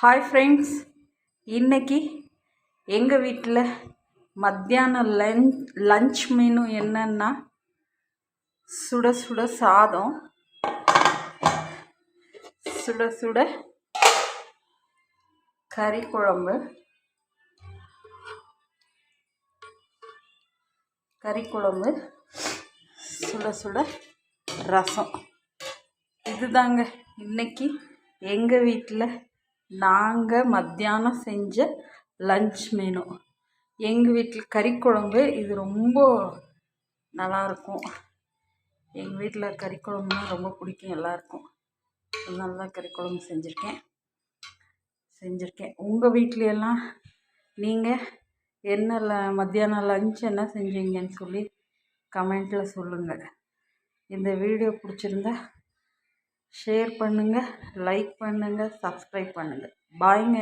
Hi friends, இன்றைக்கி எங்கள் வீட்டில் மத்தியானம் லஞ்ச் மெனு என்னன்னா சுட சுட சாதம், சுட சுட கறி குழம்பு, சுட சுட ரசம். இதுதாங்க இன்னைக்கு எங்கள் வீட்டில் நாங்கள் மத்தியானம் செஞ்ச லஞ்ச் மெனு. எங்கள் வீட்டில் கறி குழம்பு இது ரொம்ப நல்லாயிருக்கும். எங்கள் வீட்டில் கறி குழம்புனா ரொம்ப பிடிக்கும் எல்லாருக்கும். அதனால தான் கறி குழம்பு செஞ்சுருக்கேன். உங்கள் வீட்லையெல்லாம் நீங்கள் என்ன மத்தியானம் லஞ்ச் என்ன செஞ்சீங்கன்னு சொல்லி கமெண்ட்டில் சொல்லுங்கள். இந்த வீடியோ பிடிச்சிருந்தா ஷேர் பண்ணுங்கள், லைக் பண்ணுங்கள், சப்ஸ்கிரைப் பண்ணுங்கள். பாய்ங்க.